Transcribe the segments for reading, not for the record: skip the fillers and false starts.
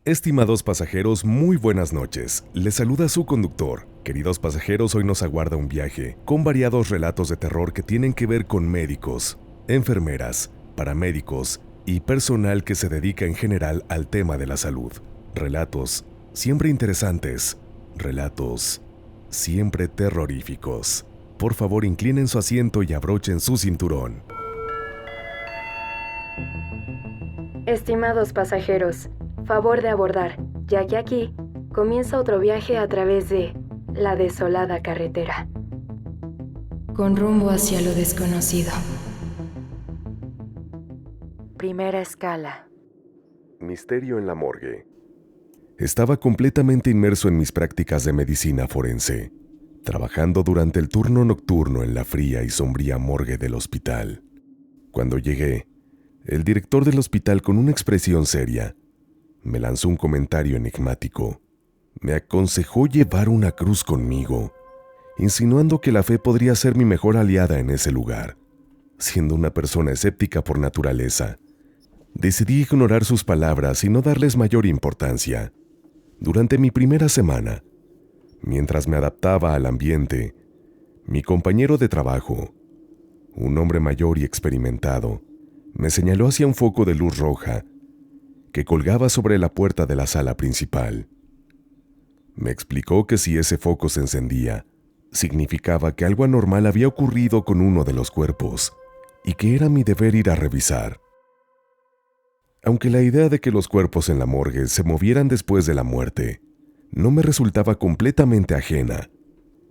Estimados pasajeros, muy buenas noches. Les saluda su conductor. Queridos pasajeros, hoy nos aguarda un viaje con variados relatos de terror que tienen que ver con médicos, enfermeras, paramédicos y personal que se dedica en general al tema de la salud. Relatos siempre interesantes, relatos siempre terroríficos. Por favor, inclinen su asiento y abrochen su cinturón. Estimados pasajeros, favor de abordar, ya que aquí comienza otro viaje a través de la desolada carretera, con rumbo hacia lo desconocido. Primera escala. Misterio en la morgue. Estaba completamente inmerso en mis prácticas de medicina forense, trabajando durante el turno nocturno en la fría y sombría morgue del hospital. Cuando llegué, el director del hospital, con una expresión seria, me lanzó un comentario enigmático. Me aconsejó llevar una cruz conmigo, insinuando que la fe podría ser mi mejor aliada en ese lugar. Siendo una persona escéptica por naturaleza, decidí ignorar sus palabras y no darles mayor importancia. Durante mi primera semana, mientras me adaptaba al ambiente, mi compañero de trabajo, un hombre mayor y experimentado, me señaló hacia un foco de luz roja que colgaba sobre la puerta de la sala principal. Me explicó que si ese foco se encendía, significaba que algo anormal había ocurrido con uno de los cuerpos y que era mi deber ir a revisar. Aunque la idea de que los cuerpos en la morgue se movieran después de la muerte no me resultaba completamente ajena,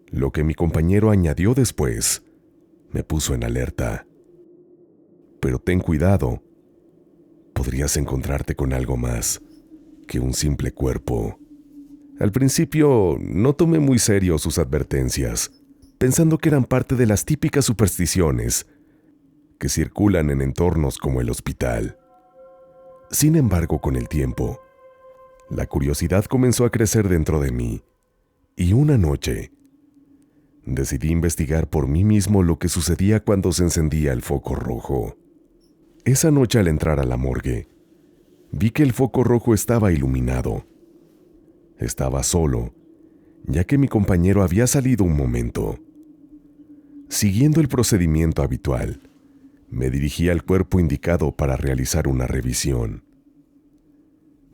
lo que mi compañero añadió después me puso en alerta. Pero ten cuidado, podrías encontrarte con algo más que un simple cuerpo. Al principio no tomé muy serio sus advertencias, pensando que eran parte de las típicas supersticiones que circulan en entornos como el hospital. Sin embargo, con el tiempo, la curiosidad comenzó a crecer dentro de mí, y una noche decidí investigar por mí mismo lo que sucedía cuando se encendía el foco rojo. Esa noche, al entrar a la morgue, vi que el foco rojo estaba iluminado. Estaba solo, ya que mi compañero había salido un momento. Siguiendo el procedimiento habitual, me dirigí al cuerpo indicado para realizar una revisión.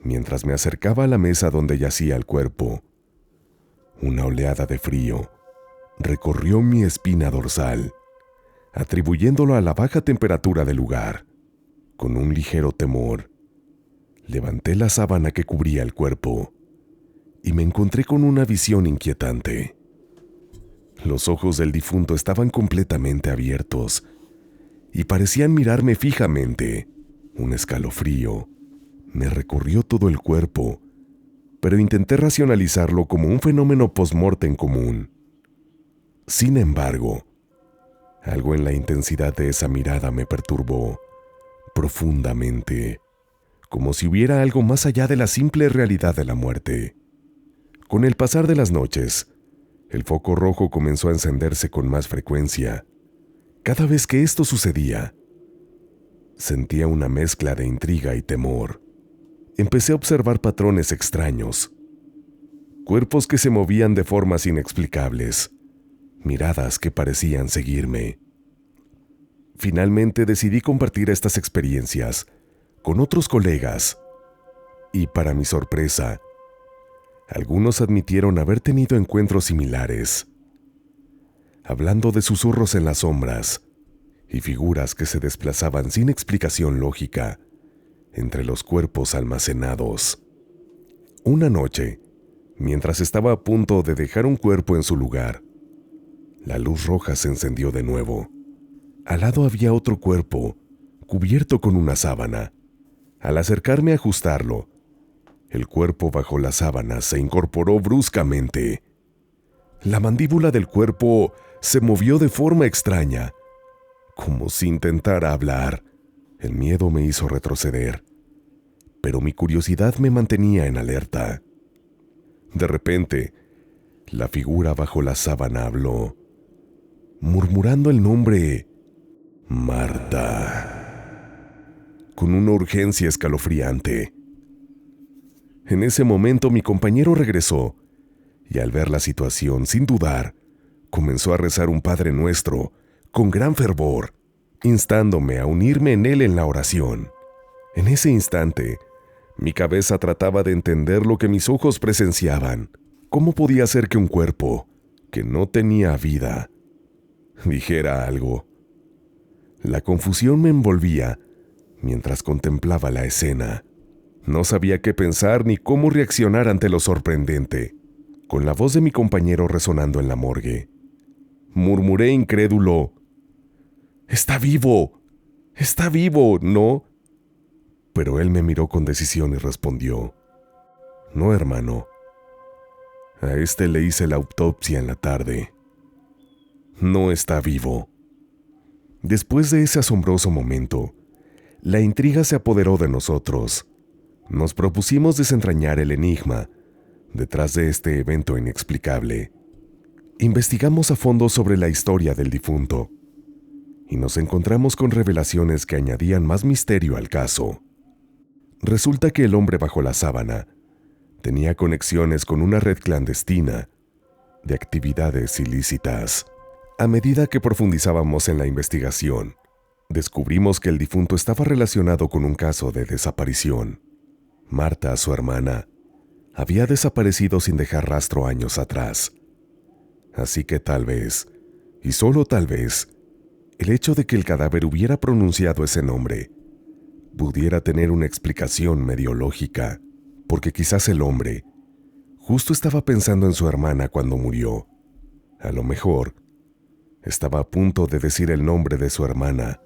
Mientras me acercaba a la mesa donde yacía el cuerpo, una oleada de frío recorrió mi espina dorsal, atribuyéndolo a la baja temperatura del lugar. Con un ligero temor, levanté la sábana que cubría el cuerpo y me encontré con una visión inquietante. Los ojos del difunto estaban completamente abiertos y parecían mirarme fijamente. Un escalofrío me recorrió todo el cuerpo, pero intenté racionalizarlo como un fenómeno post-mortem común. Sin embargo, algo en la intensidad de esa mirada me perturbó profundamente, como si hubiera algo más allá de la simple realidad de la muerte. Con el pasar de las noches, el foco rojo comenzó a encenderse con más frecuencia. Cada vez que esto sucedía, sentía una mezcla de intriga y temor. Empecé a observar patrones extraños, cuerpos que se movían de formas inexplicables, miradas que parecían seguirme. Finalmente decidí compartir estas experiencias con otros colegas y, para mi sorpresa, algunos admitieron haber tenido encuentros similares, hablando de susurros en las sombras y figuras que se desplazaban sin explicación lógica entre los cuerpos almacenados. Una noche, mientras estaba a punto de dejar un cuerpo en su lugar, la luz roja se encendió de nuevo. Al lado había otro cuerpo, cubierto con una sábana. Al acercarme a ajustarlo, el cuerpo bajo la sábana se incorporó bruscamente. La mandíbula del cuerpo se movió de forma extraña, como si intentara hablar. El miedo me hizo retroceder, pero mi curiosidad me mantenía en alerta. De repente, la figura bajo la sábana habló, murmurando el nombre Marta, con una urgencia escalofriante. En ese momento mi compañero regresó y al ver la situación, sin dudar, comenzó a rezar un Padre Nuestro con gran fervor, instándome a unirme en él en la oración. En ese instante, mi cabeza trataba de entender lo que mis ojos presenciaban. ¿Cómo podía ser que un cuerpo que no tenía vida dijera algo? La confusión me envolvía mientras contemplaba la escena. No sabía qué pensar ni cómo reaccionar ante lo sorprendente. Con la voz de mi compañero resonando en la morgue, murmuré incrédulo: «¡Está vivo! ¡Está vivo! ¿No?». Pero él me miró con decisión y respondió: «No, hermano. A este le hice la autopsia en la tarde. No está vivo». Después de ese asombroso momento, la intriga se apoderó de nosotros. Nos propusimos desentrañar el enigma detrás de este evento inexplicable. Investigamos a fondo sobre la historia del difunto y nos encontramos con revelaciones que añadían más misterio al caso. Resulta que el hombre bajo la sábana tenía conexiones con una red clandestina de actividades ilícitas. A medida que profundizábamos en la investigación, descubrimos que el difunto estaba relacionado con un caso de desaparición. Marta, su hermana, había desaparecido sin dejar rastro años atrás. Así que tal vez, y solo tal vez, el hecho de que el cadáver hubiera pronunciado ese nombre pudiera tener una explicación medio lógica, porque quizás el hombre justo estaba pensando en su hermana cuando murió. A lo mejor estaba a punto de decir el nombre de su hermana,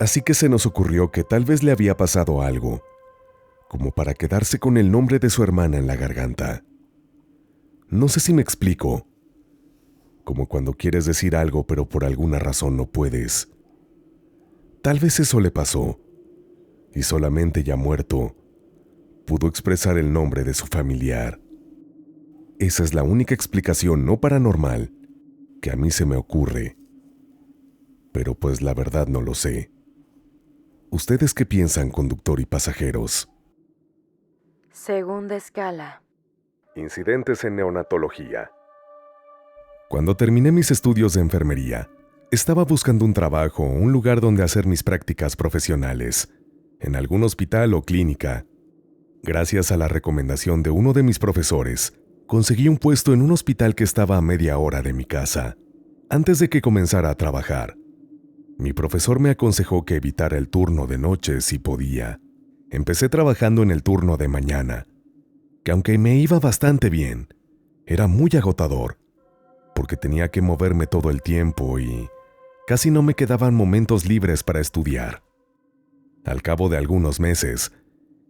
así que se nos ocurrió que tal vez le había pasado algo, como para quedarse con el nombre de su hermana en la garganta. No sé si me explico. Como cuando quieres decir algo pero por alguna razón no puedes. Tal vez eso le pasó, y solamente ya muerto, pudo expresar el nombre de su familiar. Esa es la única explicación no paranormal que a mí se me ocurre. Pero pues la verdad no lo sé. ¿Ustedes qué piensan, conductor y pasajeros? Segunda escala. Incidentes en neonatología. Cuando terminé mis estudios de enfermería, estaba buscando un trabajo o un lugar donde hacer mis prácticas profesionales, en algún hospital o clínica. Gracias a la recomendación de uno de mis profesores, conseguí un puesto en un hospital que estaba a media hora de mi casa. Antes de que comenzara a trabajar, mi profesor me aconsejó que evitara el turno de noche si podía. Empecé trabajando en el turno de mañana, que aunque me iba bastante bien, era muy agotador, porque tenía que moverme todo el tiempo y casi no me quedaban momentos libres para estudiar. Al cabo de algunos meses,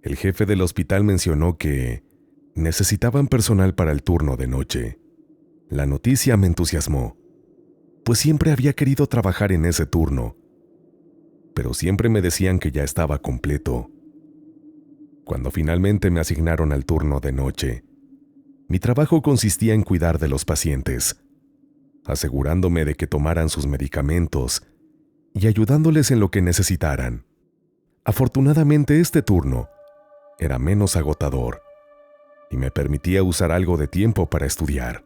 el jefe del hospital mencionó que necesitaban personal para el turno de noche. La noticia me entusiasmó, pues siempre había querido trabajar en ese turno, pero siempre me decían que ya estaba completo. Cuando finalmente me asignaron al turno de noche, mi trabajo consistía en cuidar de los pacientes, asegurándome de que tomaran sus medicamentos y ayudándoles en lo que necesitaran. Afortunadamente este turno era menos agotador y me permitía usar algo de tiempo para estudiar.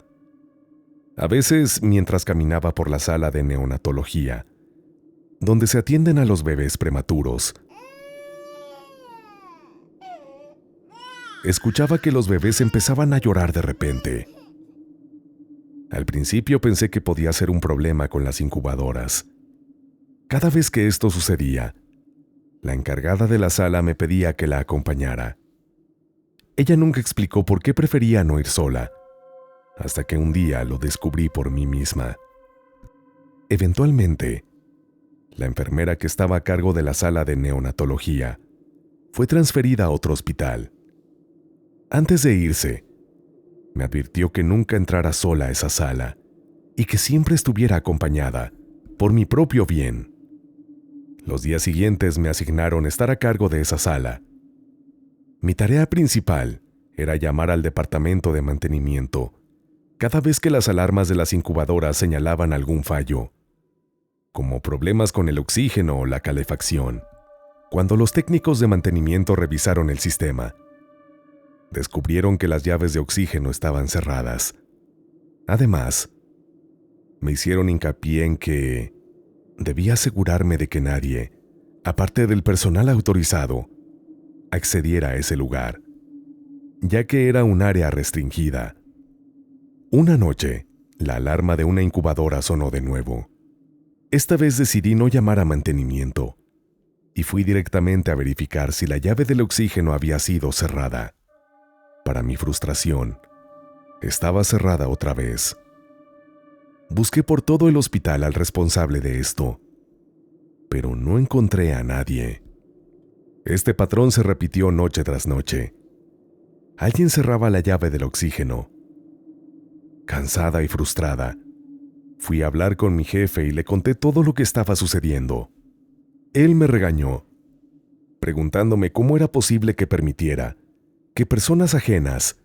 A veces, mientras caminaba por la sala de neonatología, donde se atienden a los bebés prematuros, escuchaba que los bebés empezaban a llorar de repente. Al principio pensé que podía ser un problema con las incubadoras. Cada vez que esto sucedía, la encargada de la sala me pedía que la acompañara. Ella nunca explicó por qué prefería no ir sola, hasta que un día lo descubrí por mí misma. Eventualmente, la enfermera que estaba a cargo de la sala de neonatología fue transferida a otro hospital. Antes de irse, me advirtió que nunca entrara sola a esa sala y que siempre estuviera acompañada, por mi propio bien. Los días siguientes me asignaron estar a cargo de esa sala. Mi tarea principal era llamar al departamento de mantenimiento cada vez que las alarmas de las incubadoras señalaban algún fallo, como problemas con el oxígeno o la calefacción. Cuando los técnicos de mantenimiento revisaron el sistema, descubrieron que las llaves de oxígeno estaban cerradas. Además, me hicieron hincapié en que debía asegurarme de que nadie, aparte del personal autorizado, accediera a ese lugar, ya que era un área restringida. Una noche, la alarma de una incubadora sonó de nuevo. Esta vez decidí no llamar a mantenimiento y fui directamente a verificar si la llave del oxígeno había sido cerrada. Para mi frustración, estaba cerrada otra vez. Busqué por todo el hospital al responsable de esto, pero no encontré a nadie. Este patrón se repitió noche tras noche. Alguien cerraba la llave del oxígeno. Cansada y frustrada, fui a hablar con mi jefe y le conté todo lo que estaba sucediendo. Él me regañó, preguntándome cómo era posible que permitiera que personas ajenas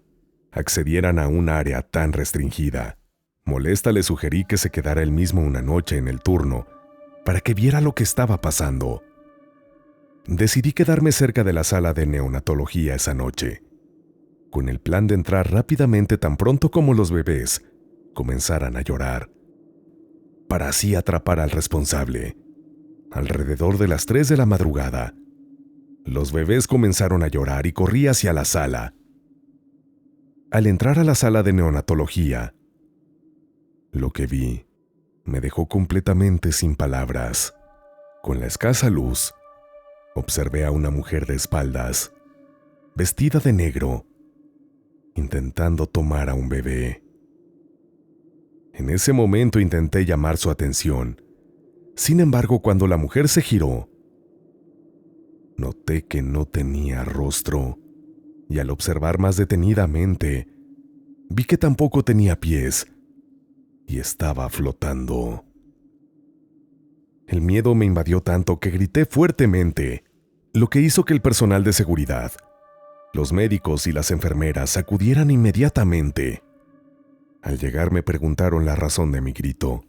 accedieran a un área tan restringida. Molesta le sugerí que se quedara él mismo una noche en el turno para que viera lo que estaba pasando. Decidí quedarme cerca de la sala de neonatología esa noche, con el plan de entrar rápidamente tan pronto como los bebés comenzaran a llorar, para así atrapar al responsable. Alrededor de las 3 de la madrugada, los bebés comenzaron a llorar y corrí hacia la sala. Al entrar a la sala de neonatología, lo que vi me dejó completamente sin palabras. Con la escasa luz, observé a una mujer de espaldas, vestida de negro, intentando tomar a un bebé. En ese momento intenté llamar su atención. Sin embargo, cuando la mujer se giró, noté que no tenía rostro, y al observar más detenidamente, vi que tampoco tenía pies y estaba flotando. El miedo me invadió tanto que grité fuertemente, lo que hizo que el personal de seguridad, los médicos y las enfermeras acudieran inmediatamente. Al llegar me preguntaron la razón de mi grito.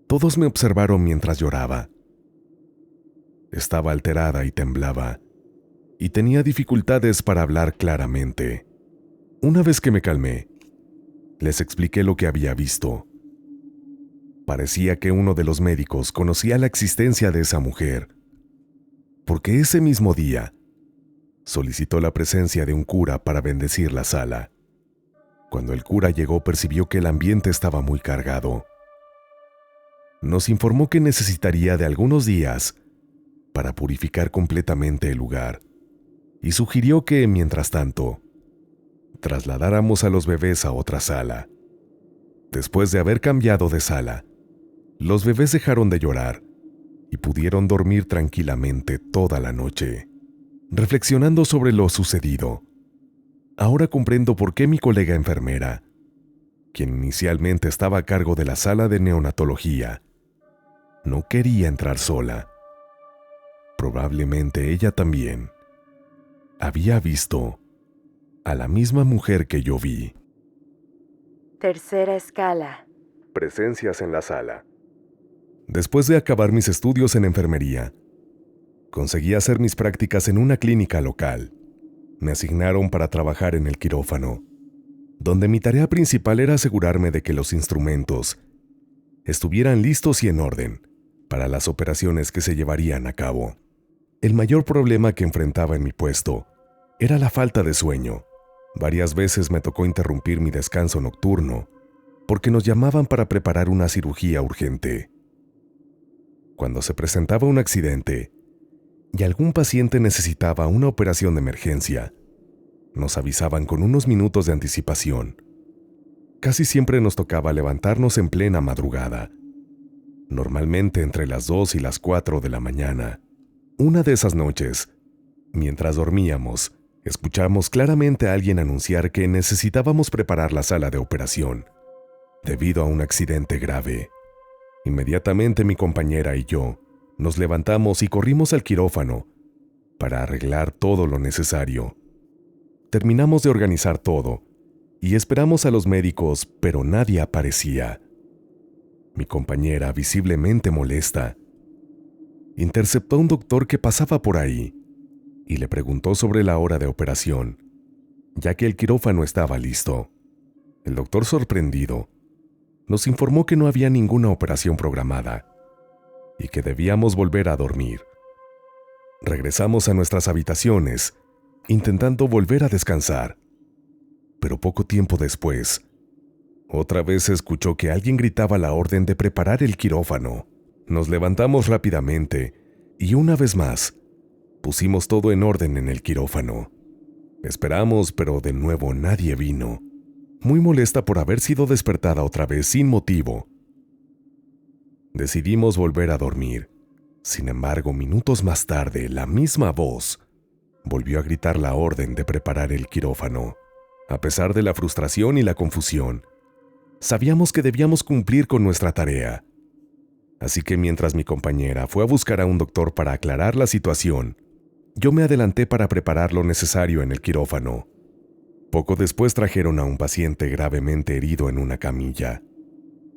Todos me observaron mientras lloraba. Estaba alterada y temblaba, y tenía dificultades para hablar claramente. Una vez que me calmé, les expliqué lo que había visto. Parecía que uno de los médicos conocía la existencia de esa mujer, porque ese mismo día solicitó la presencia de un cura para bendecir la sala. Cuando el cura llegó, percibió que el ambiente estaba muy cargado. Nos informó que necesitaría de algunos días para purificar completamente el lugar y sugirió que, mientras tanto, trasladáramos a los bebés a otra sala. Después de haber cambiado de sala, los bebés dejaron de llorar y pudieron dormir tranquilamente toda la noche. Reflexionando sobre lo sucedido, ahora comprendo por qué mi colega enfermera, quien inicialmente estaba a cargo de la sala de neonatología, no quería entrar sola. Probablemente ella también había visto a la misma mujer que yo vi. Tercera escala. Presencias en la sala. Después de acabar mis estudios en enfermería, conseguí hacer mis prácticas en una clínica local. Me asignaron para trabajar en el quirófano, donde mi tarea principal era asegurarme de que los instrumentos estuvieran listos y en orden para las operaciones que se llevarían a cabo. El mayor problema que enfrentaba en mi puesto era la falta de sueño. Varias veces me tocó interrumpir mi descanso nocturno porque nos llamaban para preparar una cirugía urgente. Cuando se presentaba un accidente y algún paciente necesitaba una operación de emergencia, nos avisaban con unos minutos de anticipación. Casi siempre nos tocaba levantarnos en plena madrugada, normalmente entre las 2 y las 4 de la mañana. Una de esas noches, mientras dormíamos, escuchamos claramente a alguien anunciar que necesitábamos preparar la sala de operación, debido a un accidente grave. Inmediatamente mi compañera y yo nos levantamos y corrimos al quirófano para arreglar todo lo necesario. Terminamos de organizar todo y esperamos a los médicos, pero nadie aparecía. Mi compañera, visiblemente molesta, interceptó a un doctor que pasaba por ahí y le preguntó sobre la hora de operación. ya que el quirófano estaba listo. El doctor, sorprendido, nos informó que no había ninguna operación programada y que debíamos volver a dormir. Regresamos a nuestras habitaciones, intentando volver a descansar, pero poco tiempo después, otra vez se escuchó que alguien gritaba la orden de preparar el quirófano. Nos levantamos rápidamente y una vez más, pusimos todo en orden en el quirófano. Esperamos, pero de nuevo nadie vino, muy molesta por haber sido despertada otra vez sin motivo. Decidimos volver a dormir. Sin embargo, minutos más tarde, la misma voz volvió a gritar la orden de preparar el quirófano. A pesar de la frustración y la confusión, sabíamos que debíamos cumplir con nuestra tarea. Así que mientras mi compañera fue a buscar a un doctor para aclarar la situación, yo me adelanté para preparar lo necesario en el quirófano. Poco después trajeron a un paciente gravemente herido en una camilla.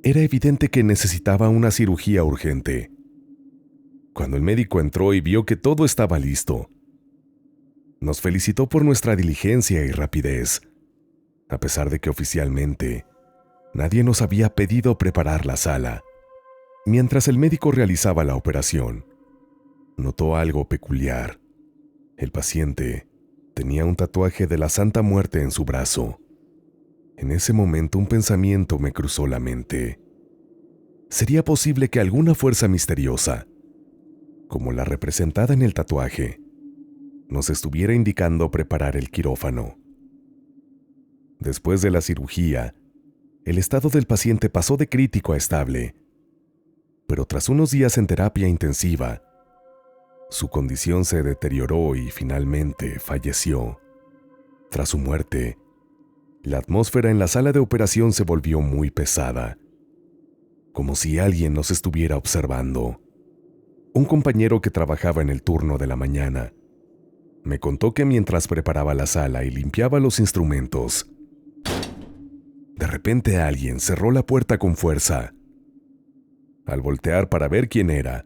Era evidente que necesitaba una cirugía urgente. Cuando el médico entró y vio que todo estaba listo, nos felicitó por nuestra diligencia y rapidez, a pesar de que oficialmente nadie nos había pedido preparar la sala. Mientras el médico realizaba la operación, notó algo peculiar. El paciente tenía un tatuaje de la Santa Muerte en su brazo. En ese momento un pensamiento me cruzó la mente. ¿Sería posible que alguna fuerza misteriosa, como la representada en el tatuaje, nos estuviera indicando preparar el quirófano? Después de la cirugía, el estado del paciente pasó de crítico a estable, pero tras unos días en terapia intensiva, su condición se deterioró y finalmente falleció. Tras su muerte, la atmósfera en la sala de operación se volvió muy pesada, como si alguien nos estuviera observando. Un compañero que trabajaba en el turno de la mañana me contó que mientras preparaba la sala y limpiaba los instrumentos, de repente alguien cerró la puerta con fuerza. Al voltear para ver quién era,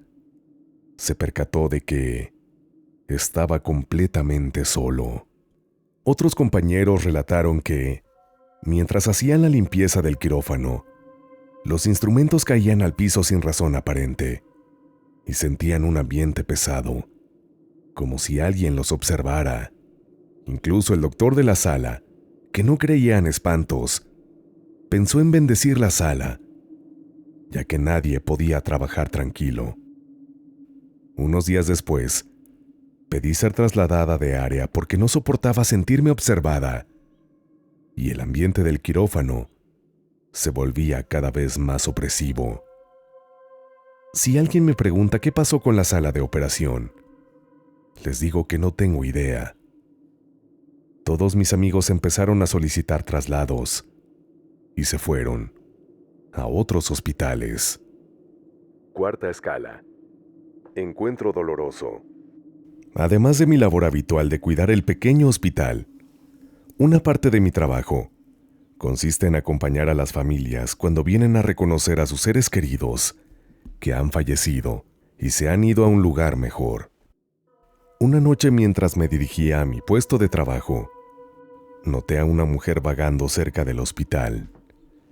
se percató de que estaba completamente solo. Otros compañeros relataron que, mientras hacían la limpieza del quirófano, los instrumentos caían al piso sin razón aparente y sentían un ambiente pesado, como si alguien los observara. Incluso el doctor de la sala, que no creía en espantos, pensó en bendecir la sala, ya que nadie podía trabajar tranquilo. Unos días después, pedí ser trasladada de área porque no soportaba sentirme observada, y el ambiente del quirófano se volvía cada vez más opresivo. Si alguien me pregunta qué pasó con la sala de operación, les digo que no tengo idea. Todos mis amigos empezaron a solicitar traslados y se fueron a otros hospitales. Cuarta escala. Encuentro doloroso. Además de mi labor habitual de cuidar el pequeño hospital, una parte de mi trabajo consiste en acompañar a las familias cuando vienen a reconocer a sus seres queridos que han fallecido y se han ido a un lugar mejor. Una noche, mientras me dirigía a mi puesto de trabajo, noté a una mujer vagando cerca del hospital.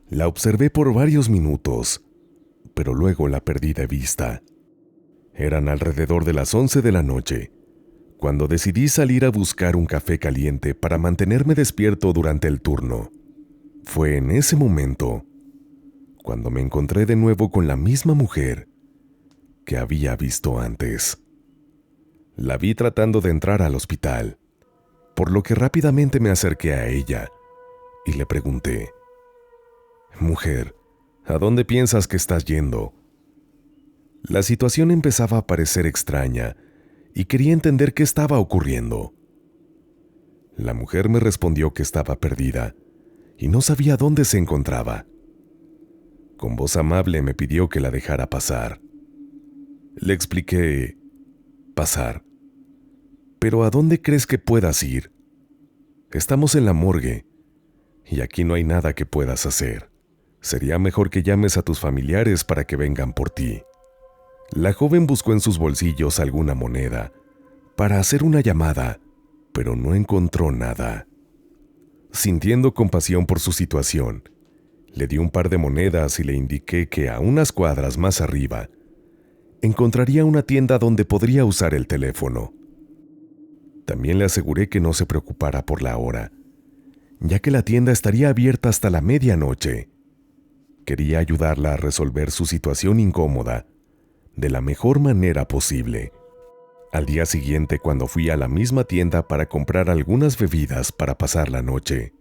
La observé por varios minutos, pero luego la perdí de vista. Eran alrededor de las 11 de la noche, cuando decidí salir a buscar un café caliente para mantenerme despierto durante el turno. Fue en ese momento cuando me encontré de nuevo con la misma mujer que había visto antes. La vi tratando de entrar al hospital, por lo que rápidamente me acerqué a ella y le pregunté: «Mujer, ¿a dónde piensas que estás yendo?». La situación empezaba a parecer extraña y quería entender qué estaba ocurriendo. La mujer me respondió que estaba perdida y no sabía dónde se encontraba. Con voz amable me pidió que la dejara pasar. Le expliqué: «¿Pasar? ¿Pero a dónde crees que puedas ir? Estamos en la morgue y aquí no hay nada que puedas hacer. Sería mejor que llames a tus familiares para que vengan por ti». La joven buscó en sus bolsillos alguna moneda para hacer una llamada, pero no encontró nada. sintiendo compasión por su situación, le di un par de monedas y le indiqué que a unas cuadras más arriba encontraría una tienda donde podría usar el teléfono. También le aseguré que no se preocupara por la hora, ya que la tienda estaría abierta hasta la medianoche. Quería ayudarla a resolver su situación incómoda de la mejor manera posible. Al día siguiente, cuando fui a la misma tienda para comprar algunas bebidas para pasar la noche,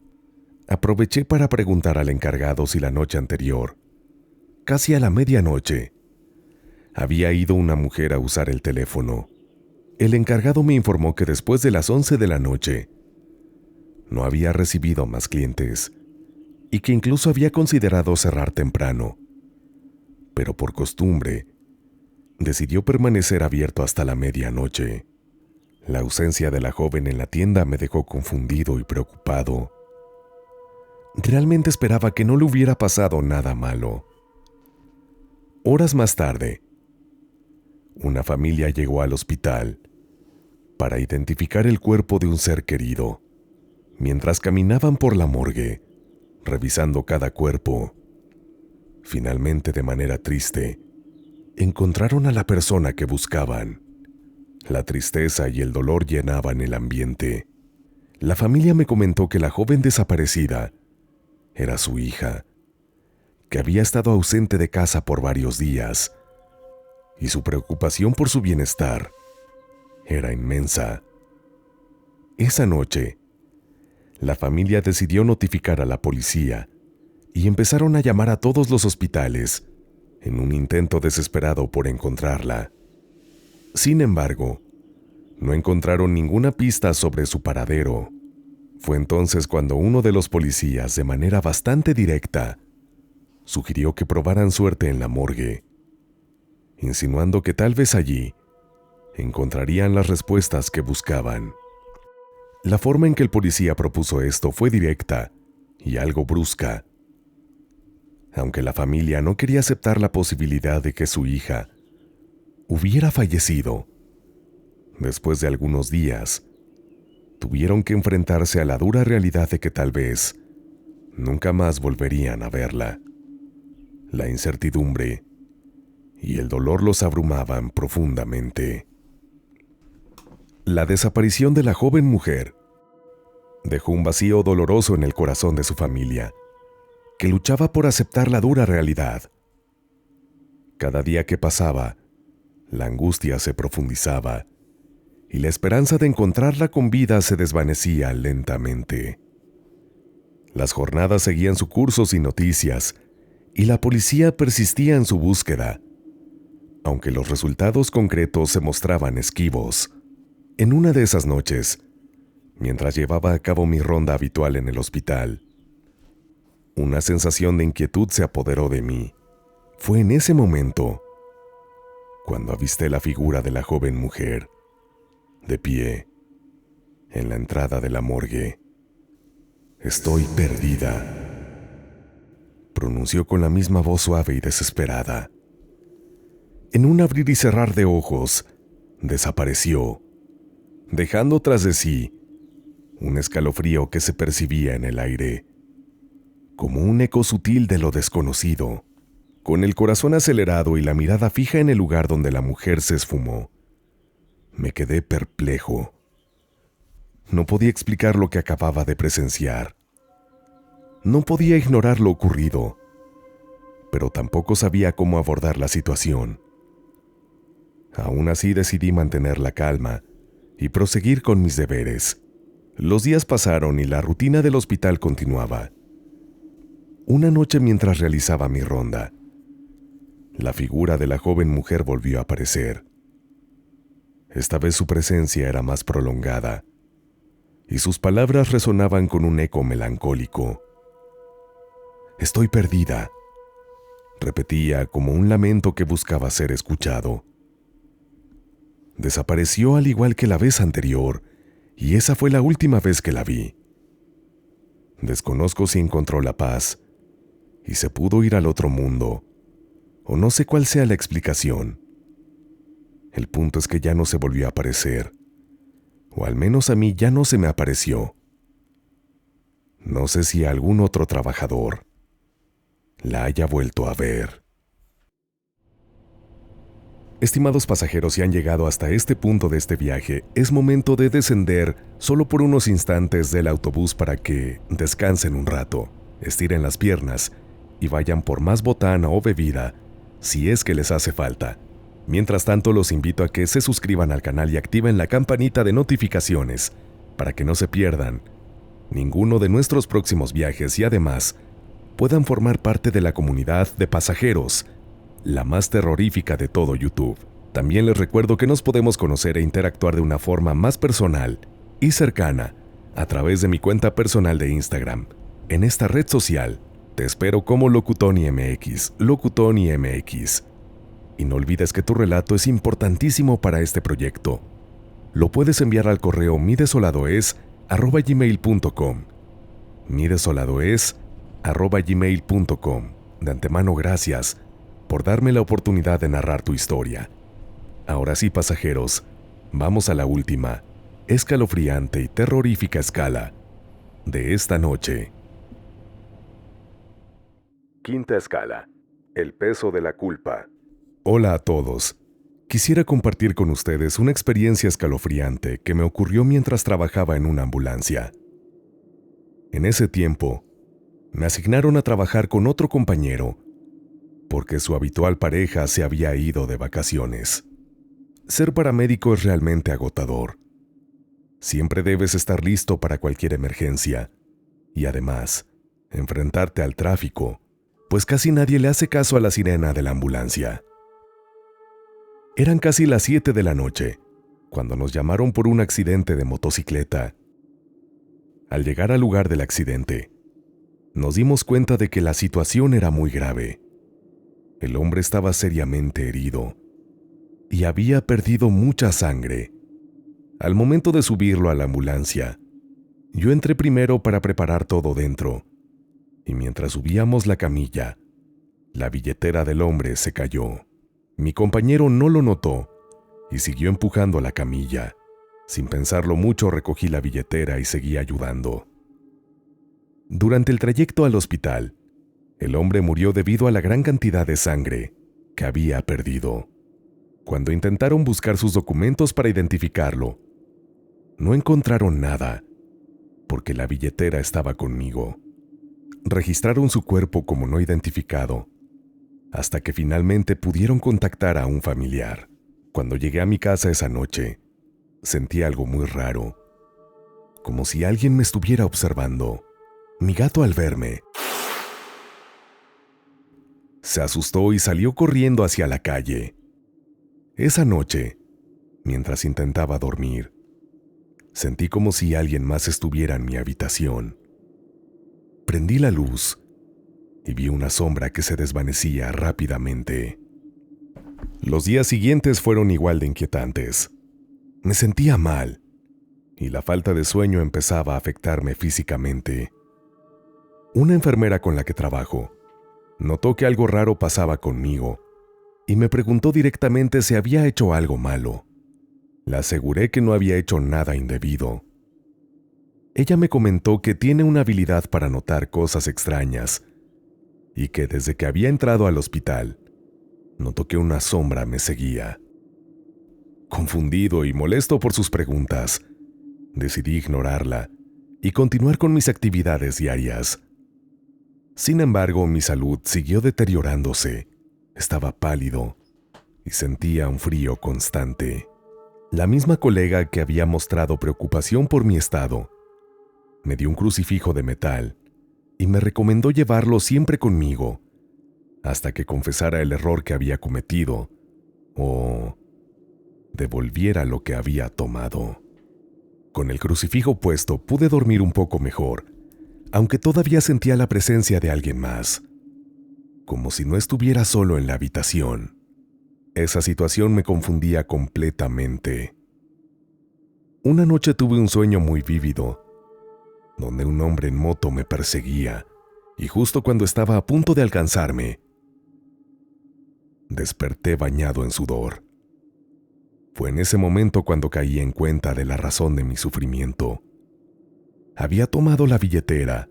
aproveché para preguntar al encargado si la noche anterior, casi a la medianoche, había ido una mujer a usar el teléfono. El encargado me informó que después de las 11 de la noche no había recibido más clientes y que incluso había considerado cerrar temprano, pero por costumbre decidió permanecer abierto hasta la medianoche. La ausencia de la joven en la tienda me dejó confundido y preocupado. Realmente esperaba que no le hubiera pasado nada malo. Horas más tarde, una familia llegó al hospital para identificar el cuerpo de un ser querido. Mientras caminaban por la morgue, revisando cada cuerpo, finalmente, de manera triste, encontraron a la persona que buscaban. La tristeza y el dolor llenaban el ambiente. La familia me comentó que la joven desaparecida era su hija, que había estado ausente de casa por varios días, y su preocupación por su bienestar era inmensa. Esa noche, la familia decidió notificar a la policía y empezaron a llamar a todos los hospitales en un intento desesperado por encontrarla. Sin embargo, no encontraron ninguna pista sobre su paradero. Fue entonces cuando uno de los policías, de manera bastante directa, sugirió que probaran suerte en la morgue, insinuando que tal vez allí encontrarían las respuestas que buscaban. La forma en que el policía propuso esto fue directa y algo brusca. Aunque la familia no quería aceptar la posibilidad de que su hija hubiera fallecido, después de algunos días, tuvieron que enfrentarse a la dura realidad de que tal vez nunca más volverían a verla. La incertidumbre y el dolor los abrumaban profundamente. La desaparición de la joven mujer dejó un vacío doloroso en el corazón de su familia, que luchaba por aceptar la dura realidad. Cada día que pasaba, la angustia se profundizaba y la esperanza de encontrarla con vida se desvanecía lentamente. Las jornadas seguían su curso sin noticias y la policía persistía en su búsqueda, aunque los resultados concretos se mostraban esquivos. En una de esas noches, mientras llevaba a cabo mi ronda habitual en el hospital, una sensación de inquietud se apoderó de mí. Fue en ese momento cuando avisté la figura de la joven mujer, de pie, en la entrada de la morgue. «Estoy perdida», pronunció con la misma voz suave y desesperada. En un abrir y cerrar de ojos, desapareció, dejando tras de sí un escalofrío que se percibía en el aire, como un eco sutil de lo desconocido. Con el corazón acelerado y la mirada fija en el lugar donde la mujer se esfumó, me quedé perplejo. No podía explicar lo que acababa de presenciar. No podía ignorar lo ocurrido, pero tampoco sabía cómo abordar la situación. Aún así decidí mantener la calma y proseguir con mis deberes. Los días pasaron y la rutina del hospital continuaba. Una noche, mientras realizaba mi ronda, la figura de la joven mujer volvió a aparecer. Esta vez su presencia era más prolongada, y sus palabras resonaban con un eco melancólico. «Estoy perdida», repetía como un lamento que buscaba ser escuchado. Desapareció al igual que la vez anterior, y esa fue la última vez que la vi. Desconozco si encontró la paz y se pudo ir al otro mundo, o no sé cuál sea la explicación. El punto es que ya no se volvió a aparecer, o al menos a mí ya no se me apareció. No sé si algún otro trabajador la haya vuelto a ver. Estimados pasajeros, si han llegado hasta este punto de este viaje, es momento de descender solo por unos instantes del autobús para que descansen un rato, estiren las piernas y vayan por más botana o bebida si es que les hace falta. Mientras tanto, los invito a que se suscriban al canal y activen la campanita de notificaciones para que no se pierdan ninguno de nuestros próximos viajes y además puedan formar parte de la comunidad de pasajeros, la más terrorífica de todo YouTube. También les recuerdo que nos podemos conocer e interactuar de una forma más personal y cercana a través de mi cuenta personal de Instagram. En esta red social te espero como LocuTonyMX, LocuTonyMX. Y no olvides que tu relato es importantísimo para este proyecto. Lo puedes enviar al correo midesoladoes@gmail.com. midesoladoes@gmail.com. De antemano, gracias por darme la oportunidad de narrar tu historia. Ahora sí, pasajeros, vamos a la última, escalofriante y terrorífica escala de esta noche. Quinta escala: el peso de la culpa. Hola a todos. Quisiera compartir con ustedes una experiencia escalofriante que me ocurrió mientras trabajaba en una ambulancia. En ese tiempo, me asignaron a trabajar con otro compañero porque su habitual pareja se había ido de vacaciones. Ser paramédico es realmente agotador. Siempre debes estar listo para cualquier emergencia y además, enfrentarte al tráfico, pues casi nadie le hace caso a la sirena de la ambulancia. Eran casi las 7 de la noche, cuando nos llamaron por un accidente de motocicleta. Al llegar al lugar del accidente, nos dimos cuenta de que la situación era muy grave. El hombre estaba seriamente herido y había perdido mucha sangre. Al momento de subirlo a la ambulancia, yo entré primero para preparar todo dentro, y mientras subíamos la camilla, la billetera del hombre se cayó. Mi compañero no lo notó y siguió empujando la camilla. Sin pensarlo mucho, recogí la billetera y seguí ayudando. Durante el trayecto al hospital, el hombre murió debido a la gran cantidad de sangre que había perdido. Cuando intentaron buscar sus documentos para identificarlo, no encontraron nada, porque la billetera estaba conmigo. Registraron su cuerpo como no identificado, hasta que finalmente pudieron contactar a un familiar. Cuando llegué a mi casa esa noche, sentí algo muy raro, como si alguien me estuviera observando. Mi gato, al verme, se asustó y salió corriendo hacia la calle. Esa noche, mientras intentaba dormir, sentí como si alguien más estuviera en mi habitación. Prendí la luz y vi una sombra que se desvanecía rápidamente. Los días siguientes fueron igual de inquietantes. Me sentía mal y la falta de sueño empezaba a afectarme físicamente. Una enfermera con la que trabajo notó que algo raro pasaba conmigo y me preguntó directamente si había hecho algo malo. Le aseguré que no había hecho nada indebido. Ella me comentó que tiene una habilidad para notar cosas extrañas y que desde que había entrado al hospital, notó que una sombra me seguía. Confundido y molesto por sus preguntas, decidí ignorarla y continuar con mis actividades diarias. Sin embargo, mi salud siguió deteriorándose. Estaba pálido y sentía un frío constante. La misma colega que había mostrado preocupación por mi estado me dio un crucifijo de metal y me recomendó llevarlo siempre conmigo hasta que confesara el error que había cometido o devolviera lo que había tomado. Con el crucifijo puesto pude dormir un poco mejor, aunque todavía sentía la presencia de alguien más, como si no estuviera solo en la habitación. Esa situación me confundía completamente. Una noche tuve un sueño muy vívido, donde un hombre en moto me perseguía, y justo cuando estaba a punto de alcanzarme, desperté bañado en sudor. Fue en ese momento cuando caí en cuenta de la razón de mi sufrimiento. Había tomado la billetera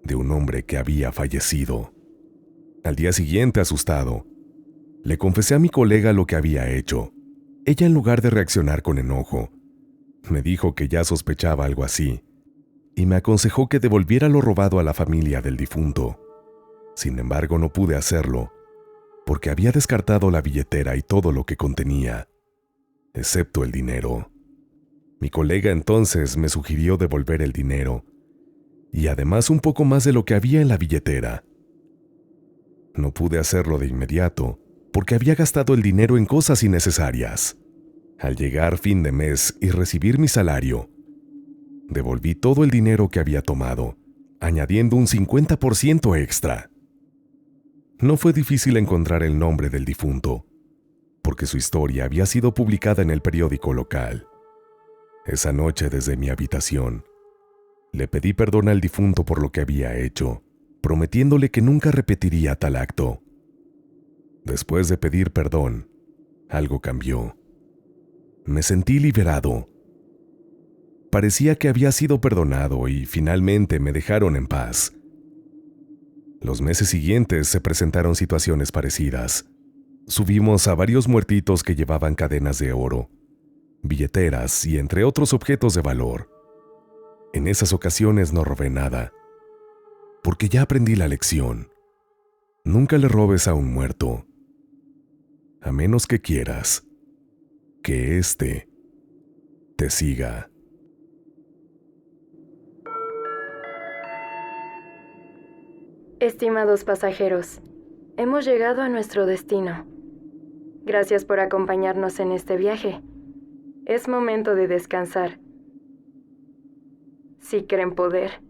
de un hombre que había fallecido. Al día siguiente, asustado, le confesé a mi colega lo que había hecho. Ella, en lugar de reaccionar con enojo, me dijo que ya sospechaba algo así y me aconsejó que devolviera lo robado a la familia del difunto. Sin embargo, no pude hacerlo porque había descartado la billetera y todo lo que contenía, excepto el dinero. Mi colega entonces me sugirió devolver el dinero y además un poco más de lo que había en la billetera. No pude hacerlo de inmediato porque había gastado el dinero en cosas innecesarias. Al llegar fin de mes y recibir mi salario, devolví todo el dinero que había tomado, añadiendo un 50% extra. No fue difícil encontrar el nombre del difunto, porque su historia había sido publicada en el periódico local. Esa noche, desde mi habitación, le pedí perdón al difunto por lo que había hecho, prometiéndole que nunca repetiría tal acto. Después de pedir perdón, algo cambió. Me sentí liberado. Parecía que había sido perdonado y finalmente me dejaron en paz. Los meses siguientes se presentaron situaciones parecidas. Subimos a varios muertitos que llevaban cadenas de oro, billeteras y entre otros objetos de valor. En esas ocasiones no robé nada, porque ya aprendí la lección. Nunca le robes a un muerto, a menos que quieras que éste te siga. Estimados pasajeros, hemos llegado a nuestro destino. Gracias por acompañarnos en este viaje. Es momento de descansar. Si creen poder.